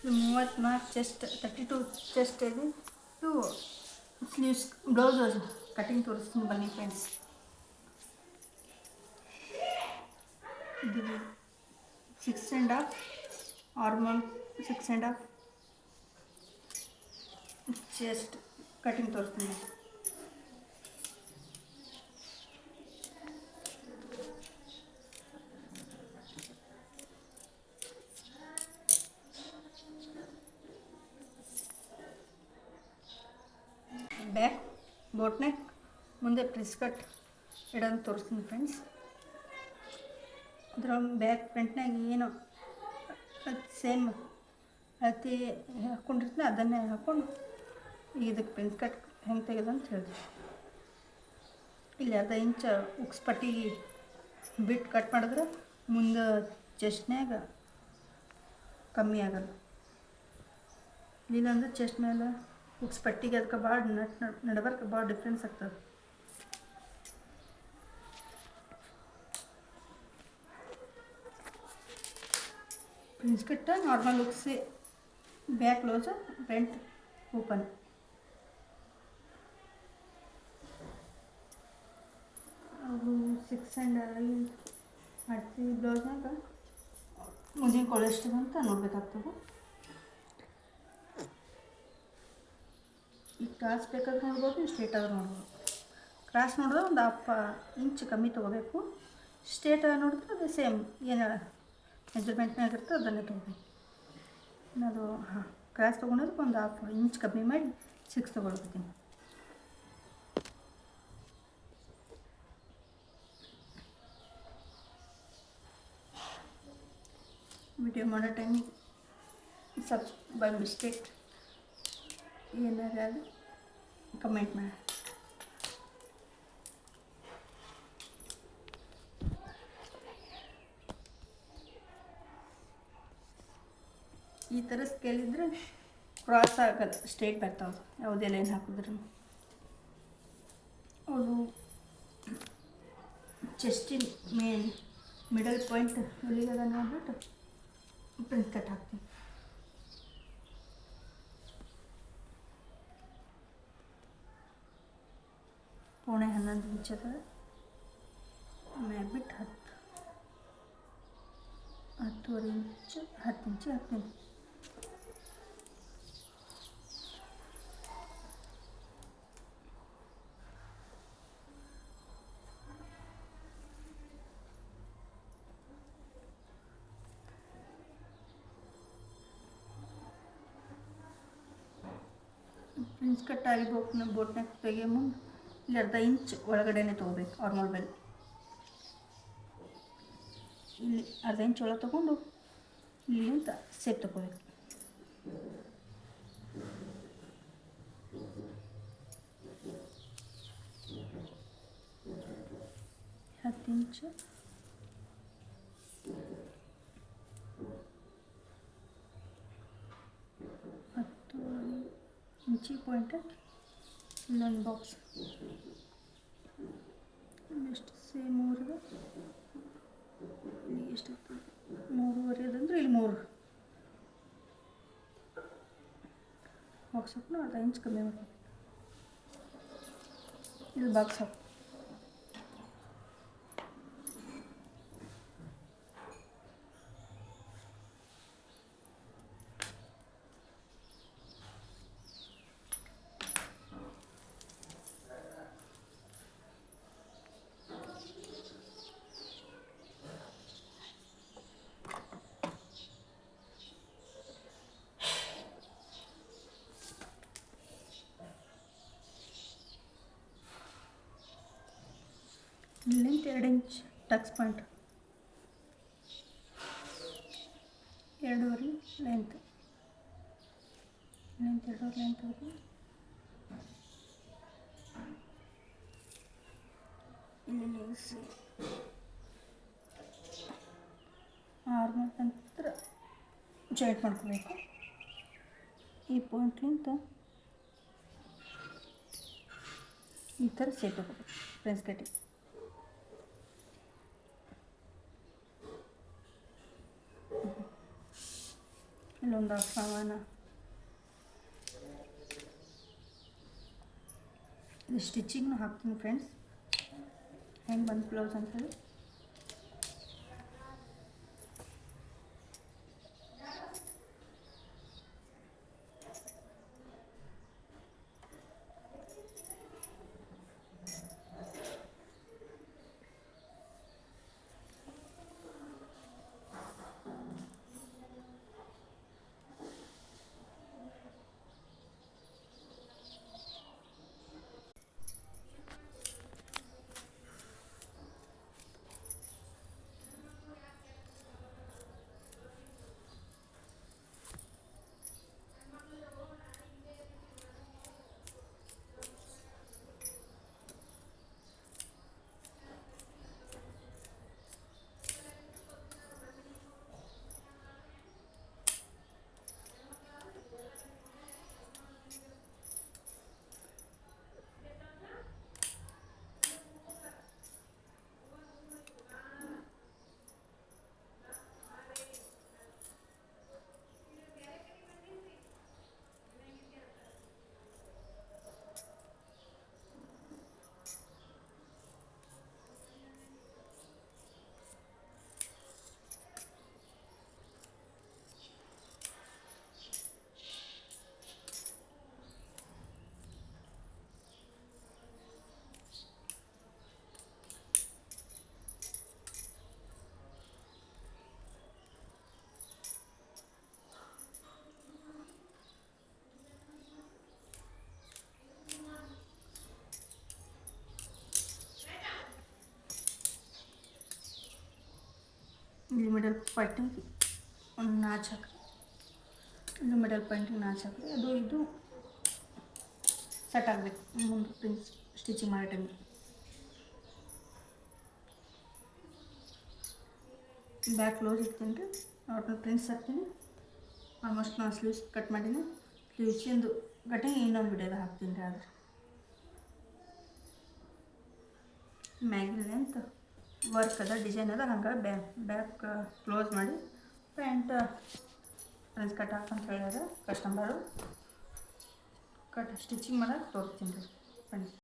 34 chest 32 chest ಇದೆ. ಇದು sleeves blouse cutting ತೋರಿಸ್ತೀನಿ ಬನ್ನಿ ಫ್ರೆಂಡ್ಸ್. ಇದು 6.5 ಆರ್ಮಲ್ 6.5 ಚೆಸ್ಟ್ ಕಟಿಂಗ್ ತೋರಿಸ್ತೀನಿ. ಬ್ಯಾಕ್ ಬೋಟ್ ನೆಕ್ ಮುಂದೆ ಪ್ರಿಸ್ ಕಟ್ ಇಡೋದು ತೋರಿಸ್ತೀನಿ ಫ್ರೆಂಡ್ಸ್. ಅದರ ಬ್ಯಾಕ್ ಫ್ರಂಟ್ನಾಗ ಏನು ಸೇಮ್ ಅತಿ ಹಾಕ್ಕೊಂಡಿರ್ತೀನಿ ಅದನ್ನೇ ಹಾಕ್ಕೊಂಡು ಇದಕ್ಕೆ ಪ್ರಿನ್ಸ್ ಕಟ್ ಹೆಂಗೆ ತೆಗೆದು ಅಂತ ಹೇಳಿದೆ. ಇಲ್ಲಿ ಅರ್ಧ ಇಂಚ್ ಉಕ್ಸ್ ಪಟ್ಟಿಗೆ ಬಿಟ್ಟು ಕಟ್ ಮಾಡಿದ್ರೆ ಮುಂದೆ ಚೆಸ್ಟ್ನ್ಯಾಗ ಕಮ್ಮಿ ಆಗಲ್ಲ. ಇಲ್ಲಾಂದ್ರೆ ಚೆಸ್ಟ್ ಮೇಲೆ ಉಕ್ಸ್ ಪಟ್ಟಿಗೆ ಅದಕ್ಕೆ ಭಾಳ ನಡ್ಬರ್ಕ ಭಾಳ ಡಿಫ್ರೆನ್ಸ್ ಆಗ್ತದೆ. ಪ್ರಿನ್ಸ್ ಕಟ್ ನಾರ್ಮಲ್ ಉಕ್ಸಿ ಬ್ಯಾಕ್ ಕ್ಲೋಸ್ ಫ್ರಂಟ್ ಓಪನ್. ಅವರು 6.5 ಮಾಡ್ತೀವಿ ಬ್ಲೌಸ್ನಾಗ ಮುಂದಿನ ಕೊಲೆಸ್ಟ್ ಅಂತ ನೋಡ್ಬೇಕಾಗ್ತದೆ. ಈ ಕ್ರಾಸ್ ಬೇಕಾದ್ರೆ ನೋಡ್ಬೋದು, ಸ್ಟ್ರೇಟ್ ಆದ್ರೆ ನೋಡ್ಬೋದು. ಕ್ರಾಸ್ ನೋಡಿದ್ರೆ ಒಂದು 1/2 ಇಂಚ್ ಕಮ್ಮಿ ತೊಗೋಬೇಕು. ಸ್ಟ್ರೇಟ್ ನೋಡಿದ್ರೆ ಅದು ಸೇಮ್ ಏನು ಮೆಜರ್ಮೆಂಟ್ನಾಗ ಇರ್ತದೆ ಅದನ್ನೇ ತೊಗೋಬೇಕು. ಅದು ಕ್ರಾಸ್ ತೊಗೊಂಡೋದಕ್ಕೆ ಒಂದು 1/2 ಇಂಚ್ ಕಮ್ಮಿ ಮಾಡಿ 6 ತೊಗೊಳ್ತೀನಿ. ವಿಡಿಯೋ ಮಾಡೋ ಟೈಮಿಗೆ ಬೈ ಮಿಸ್ಟೇಕ್ ಏನಾದ್ರು ಕಮೆಂಟ್ ಮಾಡಿ. ಈ ಥರ ಸ್ಕೇಲ್ ಇದ್ದರೆ ಕ್ರಾಸ್ ಆಗಲ್ಲ, ಸ್ಟ್ರೇಟ್ ಬರ್ತಾವೆ ಯಾವುದೇ ಲೈನ್ ಹಾಕಿದ್ರು. ಅವರು ಚೆಸ್ಟಿನ ಮಿಡಲ್ ಪಾಯಿಂಟ್ ಎಲ್ಲಿಗದ ನೋಡ್ಬಿಟ್ಟು ಪ್ರಿನ್ಸ್ ಕಟ್ ಹಾಕ್ತೀನಿ. ಪೌಣೆ 11 ಇಂಚ್ ಅದ ಬಿಟ್ಟು 10-10.5 ಇಂಚ್ 10 ಇಂಚ್ ಹಾಕ್ತೀನಿ. ಪ್ರಿನ್ಸ್ ಕಟ್ ಆಗಿ ಬೋಟ್ನಾಗ ತೆಗಿಯೋ ಮುಂದೆ ಇಲ್ಲಿ ಅರ್ಧ ಇಂಚ್ ಒಳಗಡೆನೇ ತೊಗೋಬೇಕು. ಆರ್ಮಲ್ ಬೆಲ್ ಇಲ್ಲಿ ಅರ್ಧ ಇಂಚ್ ಒಳಗೆ ತೊಗೊಂಡು ಇಲ್ಲಿಂದ ಸೇಪ್ ತೊಗೋಬೇಕು. 10 ಇಂಚ್ 10 ಇಂಚಿ ಪಾಯಿಂಟ್ ಇಲ್ಲೊಂದು ಬಾಕ್ಸ್ ಎಷ್ಟು ಸೇಮ್ 3 ಇಲ್ಲಿ ಎಷ್ಟಾಗ್ತದೆ 3.5 ಅದಂದ್ರೆ ಇಲ್ಲಿ 3 ಬಾಕ್ಸ್ ಹಾಕೊಂಡು ಅರ್ಧ ಇಂಚ್ ಕಮ್ಮಿ ಮಾಡ್ಬೇಕು. ಇಲ್ಲಿ ಬಾಕ್ಸ್ ಹಾಕಿ ಇಲ್ಲಿಂದ 2 inch Tux point 2.5 length 2.5 length ಹೋಗಿ ಇಲ್ಲಿ ನಿಲ್ಲಿಸಿ ಆರ್ಮಲ್ ನಂತರ ಜಾಯಿಂಟ್ ಮಾಡ್ಕೋಬೇಕು. ಈ ಪಾಯಿಂಟ್ಲಿಂದ ಈ ಥರ ಸೇಪ್ ತಗೋಬೇಕು ಫ್ರೆಂಡ್ಸ್ ಕಟ್ಟಿಂಗ್. ಇಲ್ಲೊಂದು ಹಾಫ್ ಇದು ಸ್ಟಿಚಿಂಗ್ನು ಹಾಕ್ತೀನಿ ಫ್ರೆಂಡ್ಸ್, ಹೆಂಗೆ ಬಂದು ಬ್ಲೌಸ್ ಅಂತೇಳಿ. ಇಲ್ಲಿ ಮಿಡಲ್ ಪಾಯಿಂಟಿಂಗ್ ಒಂದು ನಾಚ್ ಹಾಕ್ರಿ, ಇದು ಮಿಡಲ್ ಪಾಯಿಂಟಿಂಗ್ ನಾಚ್ ಹಾಕ್ರಿ. ಅದು ಇದು ಸೆಟ್ ಆಗಬೇಕು ಮುಂದೆ ಪ್ರಿನ್ಸ್ ಸ್ಟಿಚಿಂಗ್ ಮಾಡೋ ಟೈಮಿಗೆ. ಬ್ಯಾಕ್ ಕ್ಲೋಸ್ ಇರ್ತೀನಿ ರೀ, ನಾರ್ಮಲ್ ಪ್ರಿನ್ಸ್ ಹಾಕ್ತೀನಿ. ಆಲ್ಮೋಸ್ಟ್ ನಾನು ಸ್ಲೀವ್ಸ್ ಕಟ್ ಮಾಡೀನಿ. ಸ್ಲೀವ್ಸಿಂದು ಕಟಿಂಗ್ ಇನ್ನೊಂದು ವಿಡಿಯೋದಾಗ ಹಾಕ್ತೀನಿ ರೀ. ಆದರೆ ಮ್ಯಾಗಿನ ಲೆಂತ್ ವರ್ಕ್ ಅದ, ಡಿಸೈನ್ ಅದ, ಹಂಗೆ ಬ್ಯಾಕ್ ಕ್ಲೋಸ್ ಮಾಡಿ ಪ್ಯಾಂಟ್ ಪ್ರಿನ್ಸ್ ಕಟ್ ಹಾಕಂತ ಹೇಳ್ಯಾರ ಕಸ್ಟಮರು. ಕಟ್ ಸ್ಟಿಚಿಂಗ್ ಮಾಡೋಕೆ ತೋರಿಸ್ತೀನಿ ರೀ ಫ್ರೆಂಡ್ಸ್.